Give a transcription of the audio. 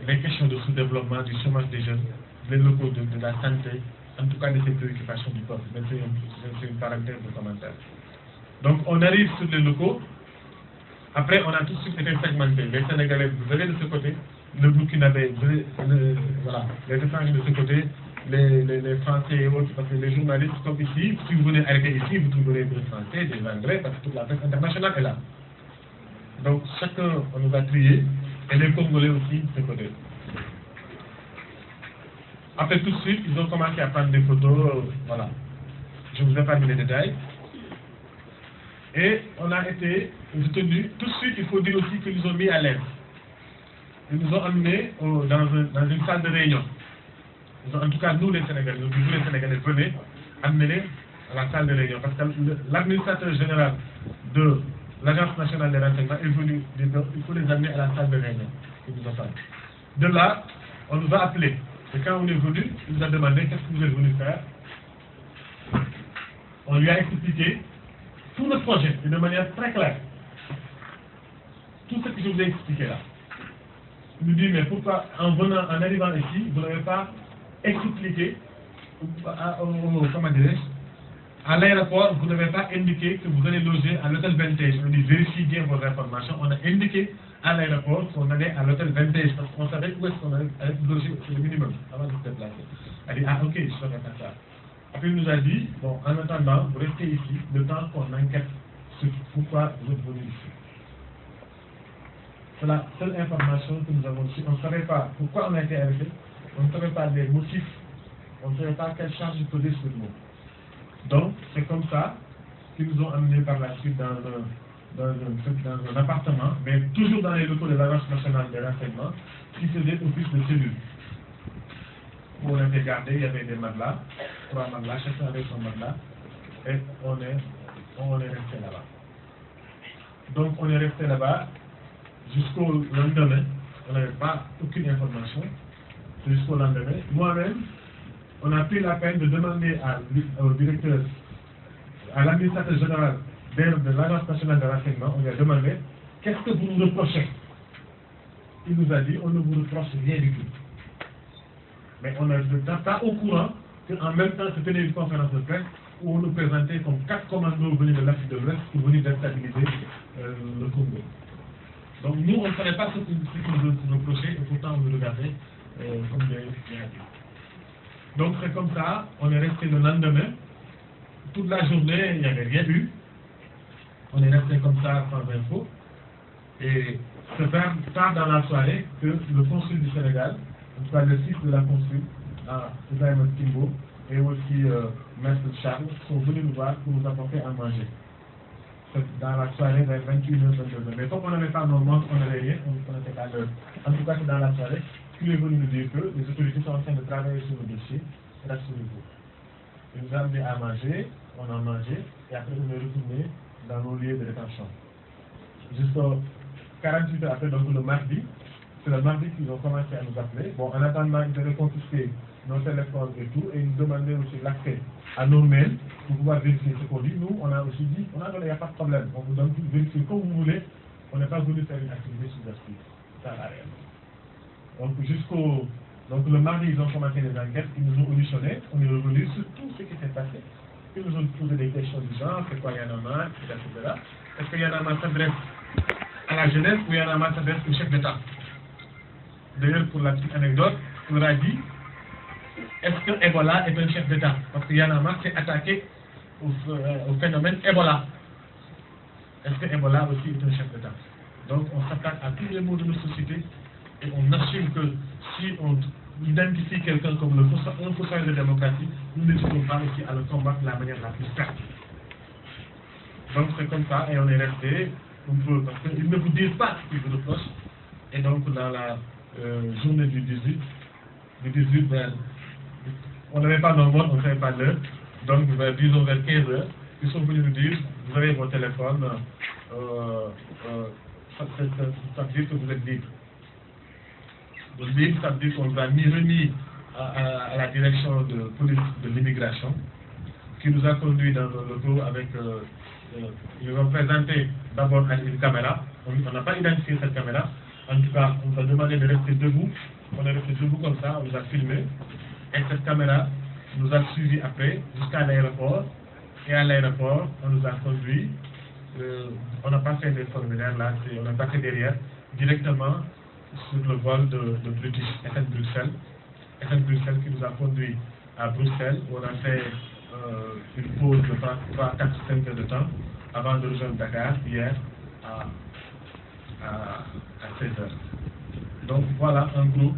les questions de sous-développement, du chômage des jeunes, les locaux de la santé, en tout cas de ces préoccupations du peuple. Mais c'est une parenthèse de commentaire. Donc on arrive sur les locaux, après on a tout de suite été segmenté. Les Sénégalais, vous avez de ce côté, le Burkinabé, voilà, les étrangers de ce côté, les Français et autres, parce que les journalistes comme ici, si vous venez arrêter ici, vous trouverez des Français, des Anglais, parce que toute la presse internationale est là. Donc chacun, on nous a triés, et les Congolais aussi de ce côté. Après tout de suite, ils ont commencé à prendre des photos, voilà. Je vous ai pas mis les détails. Et on a été retenu, tout de suite, il faut dire aussi qu'ils nous ont mis à l'aise. Ils nous ont amenés dans une salle de réunion. En tout cas, nous les Sénégalais, venez, amenez-les à la salle de réunion. Parce que l'administrateur général de l'Agence nationale des renseignements est venu dire qu'il faut les amener à la salle de réunion. De là, on nous a appelés. Et quand on est venu, il nous a demandé qu'est-ce que vous êtes venu faire. On lui a expliqué tout le projet, et de manière très claire. Tout ce que je vous ai expliqué là. Il nous dit, mais pourquoi, en arrivant ici, vous n'avez pas expliqué, comment dirais-je, à l'aéroport, vous n'avez pas indiqué que vous allez loger à l'hôtel Vintage. On dit, vérifiez bien vos informations. On a indiqué à l'aéroport qu'on allait à l'hôtel Vintage, parce qu'on savait où est-ce qu'on allait loger le minimum, avant de se déplacer. Elle dit, ah ok, je saurais faire ça. Après, il nous a dit, bon, en attendant, vous restez ici, le temps qu'on enquête sur pourquoi vous êtes venu ici. C'est la seule information que nous avons reçue. On ne savait pas pourquoi on a été arrêté, on ne savait pas les motifs, on ne savait pas quelle charge poser sur nous. Donc, c'est comme ça qu'ils nous ont amenés par la suite dans un appartement, mais toujours dans les locaux de l'Agence nationale des renseignements, qui faisait office de cellule. Où on était gardé, il y avait des matelas, 3 matelas, chacun avait son matelas, et on est resté là-bas. Donc, on est resté là-bas jusqu'au lendemain. On n'avait pas aucune information jusqu'au lendemain. Moi-même, on a pris la peine de demander au directeur, à l'administrateur général de l'Agence nationale de renseignement, on lui a demandé qu'est-ce que vous nous reprochez. Il nous a dit on ne vous reproche rien du tout. Mais on n'est pas au courant qu'en même temps se tenait une conférence de presse où on nous présentait comme 4 commandos venus de l'Afrique de l'Ouest qui venaient déstabiliser le Congo. Donc nous, on ne savait pas ce qu'ils nous reprochaient et pourtant on nous regardait comme des créatures. Donc c'est comme ça, on est resté le lendemain. Toute la journée, il n'y avait rien eu. On est resté comme ça sans info. Et c'est tard dans la soirée que le consul du Sénégal, en tout cas le fils de la consul, Ibrahim Timbo, et aussi Maître Charles, sont venus nous voir pour nous apporter à manger. C'est dans la soirée vers 21h, 22h. Mais comme on n'avait pas nos montres, on n'avait rien, on ne connaissait pas l'heure. En tout cas, c'est dans la soirée qu'il est venu nous dire que les autorités sont en train de travailler sur le dossier, rassurez-vous. Il nous a amené à manger, on a mangé, et après on est retourné dans nos lieux de détention. Jusqu'au 48 heures après, donc le mardi, c'est le mardi qu'ils ont commencé à nous appeler. Bon, en attendant, ils avaient confisqué nos téléphones et tout, et ils nous demandaient aussi l'accès à nos mails pour pouvoir vérifier ce qu'on dit. Nous, on a aussi dit, il n'y a pas de problème, on vous donne tout, vérifier comme vous voulez, on n'est pas venu faire une activité subversive. C'est ça la réalité. Donc le mardi, ils ont commencé les enquêtes, ils nous ont auditionnés, on est revenu sur tout ce qui s'est passé. Ils nous ont posé des questions du genre, c'est quoi Y'en a marre, etc. Est-ce que Y'en a marre s'adresse à la jeunesse ou Y'en a marre s'adresse au chef d'État? D'ailleurs, pour la petite anecdote, on a dit, est-ce que Ebola est un chef d'État? Parce que Y'en a marre s'est attaqué au phénomène Ebola. Est-ce que Ebola aussi est un chef d'État? Donc on s'attaque à tous les maux de nos sociétés et on assume que si on identifie quelqu'un comme un fossoyeur de démocratie, nous n'hésitons pas aussi à le combattre de la manière la plus ferme. Donc c'est comme ça et on est resté, parce qu'ils ne vous disent pas ce qu'ils vous reprochent. Et donc dans la journée du 18 on n'avait pas nos montres, on ne savait pas l'heure. Donc disons vers 15 heures, ils sont venus nous dire, vous avez vos téléphones, ça veut dire que vous êtes libre. Donc libre, ça veut dire qu'on vous a remis à la direction de police de l'immigration, qui nous a conduits dans un loto avec, ils nous ont présenté d'abord une caméra, on n'a pas identifié cette caméra, en tout cas on nous a demandé de rester debout On est resté debout comme ça, on nous a filmé. Et cette caméra nous a suivis après jusqu'à l'aéroport. Et à l'aéroport, on nous a conduits. On n'a pas fait des formulaires là, on est passé derrière, directement sur le vol de British FM Bruxelles. FM Bruxelles qui nous a conduits à Bruxelles, où on a fait une pause de 3, 4, 5 heures de temps avant de rejoindre Dakar hier à 16 heures. Donc voilà un groupe